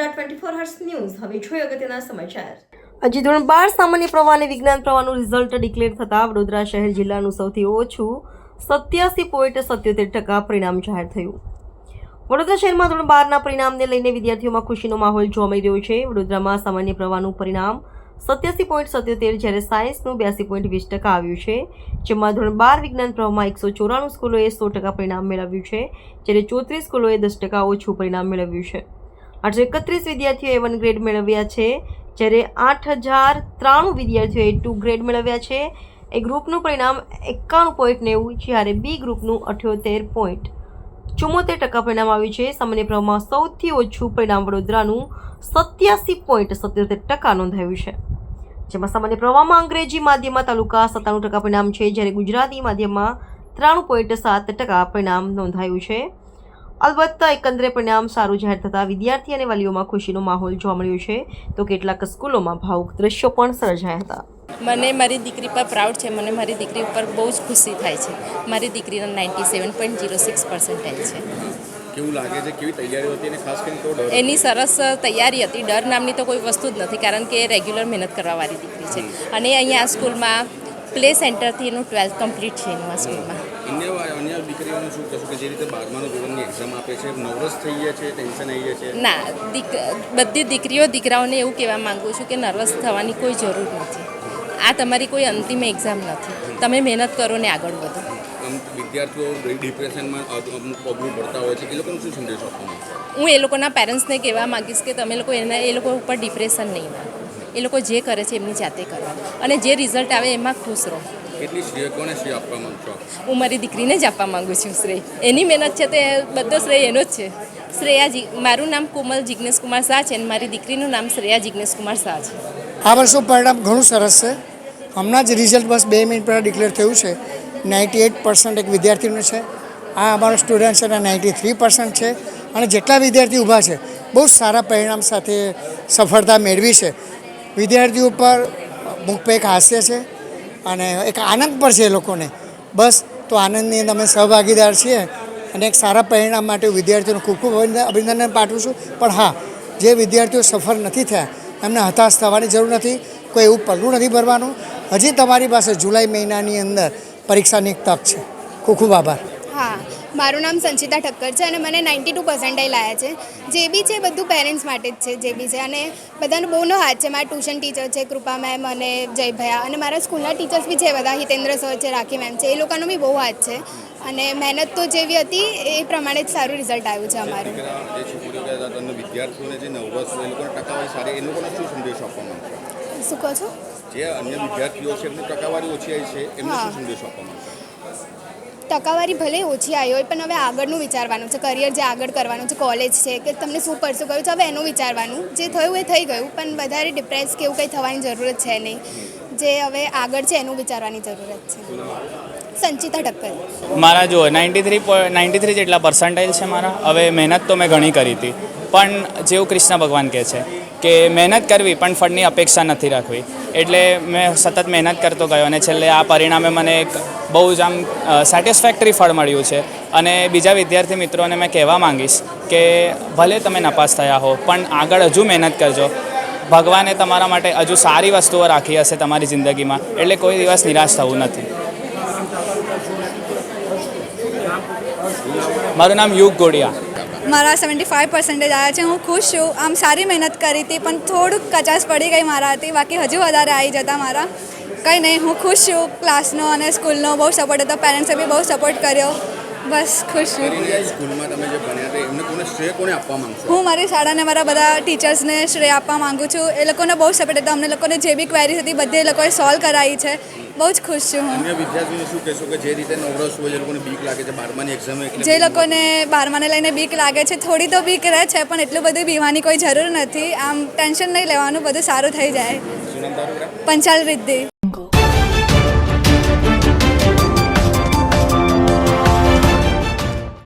નમસ્કાર 24 hertz news હવે જોઈએ અગત્યના સમાચાર। આજે ધોરણ 12 સામાન્ય પ્રવાહ અને વિજ્ઞાન પ્રવાહનું રિઝલ્ટ ડિક્લેર થતા વડોદરા શહેર જિલ્લાનું સૌથી ઓછું 87.77% પરિણામ જાહેર થયું। વડોદરા શહેરમાં ધોરણ 12ના પરિણામને લઈને વિદ્યાર્થીઓમાં ખુશીનો માહોલ જોવા મળી રહ્યો છે। વડોદરામાં સામાન્ય પ્રવાહનું પરિણામ 87.77 જ્યારે સાયન્સનું 82.20% આવ્યું છે, જેમાં ધોરણ 12 વિજ્ઞાન પ્રવાહમાં 194 સ્કૂલોએ 100% પરિણામ મેળવ્યું છે, જ્યારે 34 સ્કૂલોએ 10% ઓછું પરિણામ મેળવ્યું છે। 831 વિદ્યાર્થીઓએ 1 ગ્રેડ મેળવ્યા છે, જ્યારે 8093 વિદ્યાર્થીઓએ 2 ગ્રેડ મેળવ્યા છે। એ ગ્રુપનું પરિણામ 91.90 જ્યારે બી ગ્રુપનું 78.74% પરિણામ આવ્યું છે। સામાન્ય પ્રવાહમાં સૌથી ઓછું પરિણામ વડોદરાનું 87.77% નોંધાયું છે, જેમાં સામાન્ય પ્રવાહમાં અંગ્રેજી માધ્યમમાં તાલુકા 97% પરિણામ છે, જ્યારે ગુજરાતી માધ્યમમાં 93.7% પરિણામ નોંધાયું છે। અલબત્ત એકંદરે પરિણામ સારું જાહેર થતાં વિદ્યાર્થી અને વાલીઓમાં ખુશીનો માહોલ જોવા મળ્યો છે, તો કેટલાક સ્કૂલોમાં ભાવુક દ્રશ્યો પણ સર્જાયા હતા। મને મારી દીકરી પર પ્રાઉડ છે। મને મારી દીકરી ઉપર બહુ જ ખુશી થાય છે। મારી દીકરીનો 97.06% છે। કેવું લાગે છે, કેવી તૈયારી હતી અને ખાસ કરીને કેવો ડર? એની સરસ તૈયારી હતી। ડર નામની તો કોઈ વસ્તુ જ નથી, કારણ કે રેગ્યુલર મહેનત કરવાવાળી દીકરી છે। અને અહીંયા આ સ્કૂલમાં પ્લે સેન્ટરથી એનું 12th કમ્પ્લીટ છે એનું આ સ્કૂલમાં। અન્ય દીકરીઓને શું કહેશું કે જે રીતે 12માનું ધોરણની એક્ઝામ આપે છે, નર્વસ થઈ ગયા છે, ટેન્શન આવી ગયા છે? ના, બધી દીકરાઓને એવું કહેવા માગું છું કે નર્વસ થવાની કોઈ જરૂર નથી। આ તમારી કોઈ અંતિમ એક્ઝામ નથી। તમે મહેનત કરો ને આગળ વધો। વિદ્યાર્થીઓ ડિપ્રેશનમાં અમુક પગલું ભરતા હોય છે, એ લોકોનું શું સંદેશ આપવાનું? હું એ લોકોના પેરેન્ટ્સને કહેવા માગીશ કે તમે લોકો એ લોકો ઉપર ડિપ્રેશન નહીં નાખો। એ લોકો જે કરે છે એમની જાતે કરવા, અને જે રિઝલ્ટ આવે એમાં ખુશ રહો। કેટલી શ્રેય કોને શ્રેય આપવા માંગશો? હું મારી દીકરીને જ આપવા માગું છું શ્રેય। એની મહેનત છે તે બધો શ્રેય એનો જ છે। શ્રેયા મારું નામ કોમલ જિજ્ઞેશ કુમાર શાહ છે અને મારી દીકરીનું નામ શ્રેયા જિજ્ઞેશ કુમાર શાહ છે। આ વર્ષનું પરિણામ ઘણું સરસ છે। હમણાં જ રિઝલ્ટ બસ 2 મિનિટ પહેલાં ડિક્લેર થયું છે। 98% એક વિદ્યાર્થીનું છે। આ અમારો સ્ટુડન્ટ છે એના 93% છે, અને જેટલા વિદ્યાર્થી ઊભા છે બહુ સારા પરિણામ સાથે સફળતા મેળવી છે। વિદ્યાર્થીઓ ઉપર મુખ પર એક હાસ્ય છે અને એક આનંદ પર છે એ લોકોને। બસ તો આનંદની અંદર અમે સહભાગીદાર છીએ, અને એક સારા પરિણામ માટે વિદ્યાર્થીઓને ખૂબ ખૂબ અભિનંદન પાઠવું છું। પણ હા, જે વિદ્યાર્થીઓ સફળ નથી થયા એમને હતાશ થવાની જરૂર નથી। કોઈ એવું પગલું નથી ભરવાનું। હજી તમારી પાસે જુલાઈ મહિનાની અંદર પરીક્ષાની એક તક છે। ખૂબ ખૂબ આભાર। હા, મારું નામ સંચિતા ઠક્કર છે અને મને 92% આવ્યા છે। જે બી છે બધું પેરેન્ટ્સ માટે જ છે, જે બી છે, અને બધાનો બહુનો હાથ છે। મારા ટ્યુશન ટીચર છે કૃપા મેમ અને જય ભૈયા, અને મારા સ્કૂલના ટીચર્સ બી છે બધા, હિતેન્દ્ર સર છે, રાખી મેમ છે, એ લોકોનો બી બહુ હાથ છે। અને મહેનત તો જેવી હતી એ પ્રમાણે જ સારું રિઝલ્ટ આવ્યું છે અમારું। વિદ્યાર્થીઓને જે નર્વસ હોય એ લોકોને ટકાવારી સારી, એ લોકોને શું સંદેશો આપવા માંગશો? શું કહો છો? જે અન્ય વિદ્યાર્થીઓ છે એમની ટકાવારી ઓછી આવી છે, એમને શું સંદેશો આપવા માંગશો? ટકાવારી ભલે ઓછી આવી હોય, પણ હવે આગળનું વિચારવાનું છે। કરિયર જે આગળ કરવાનું છે, કોલેજ છે કે તમને શું પરસ્યુ કરવું છે, હવે એનું વિચારવાનું। જે થયું એ થઈ ગયું, પણ વધારે ડિપ્રેસ કે એવું કંઈ થવાની જરૂરત છે નહીં। જે હવે આગળ છે એનું વિચારવાની જરૂરત છે। સંચિતા ઠક્કર। મારા જો 93 જેટલા પર્સન્ટાઇલ છે મારા। હવે મહેનત તો મેં ઘણી કરી હતી, પણ જેવું કૃષ્ણ ભગવાન કહે છે કે મહેનત કરવી પણ ફળની અપેક્ષા નથી રાખવી। એટલે મેં સતત મહેનત કરતો ગયો, અને છેલ્લે આ પરિણામે મને એક બહુ જ આમ સેટિસ્ફેક્ટરી ફળ મળ્યું છે। અને બીજા વિદ્યાર્થી મિત્રોને મેં કહેવા માંગીશ કે ભલે તમે નાપાસ થયા હો, પણ આગળ હજુ મહેનત કરજો। ભગવાને તમારા માટે હજુ સારી વસ્તુઓ રાખી હશે તમારી જિંદગીમાં, એટલે કોઈ દિવસ નિરાશ થવું નથી। મારું નામ યુગ ગોડિયા। મારા 75% આવ્યા છે। હું ખુશ છું। આમ સારી મહેનત કરી હતી, પણ થોડુંક કચાશ પડી ગઈ મારાથી, બાકી હજુ વધારે આવી જતા મારા। કંઈ નહીં, હું ખુશ છું। ક્લાસનો અને સ્કૂલનો બહુ સપોર્ટ હતો, પેરેન્ટ્સે બી બહુ સપોર્ટ કર્યો। બસ ખુશ છું। સ્કૂલમાં તમે જે ભણ્યા હતા એમને કોને શ્રેય કોને આપવા માંગશો? હું મારી શાળાને મારા બધા ટીચર્સને શ્રેય આપવા માગું છું। એ લોકોને બહુ સપોર્ટ હતો। અમને લોકોને જે બી ક્વેરીઝ હતી બધી એ લોકોએ સોલ્વ કરાવી છે। બહુ જ ખુશ છું હું। અન્ય વિદ્યાર્થીઓને શું કહેશો કે જે રીતે નર્વસ હોય, જે લોકોને બીક લાગે છે 12માની એક્ઝામ, જે લોકોને 12માને લઈને બીક લાગે છે, થોડી તો બીક રહે છે, પણ એટલું બધું બીવાની કોઈ જરૂર નથી। આમ ટેન્શન નહીં લેવાનું, બધું સારું થઈ જાય। શું નામ તારું? પંચાલ રિદ્ધિ।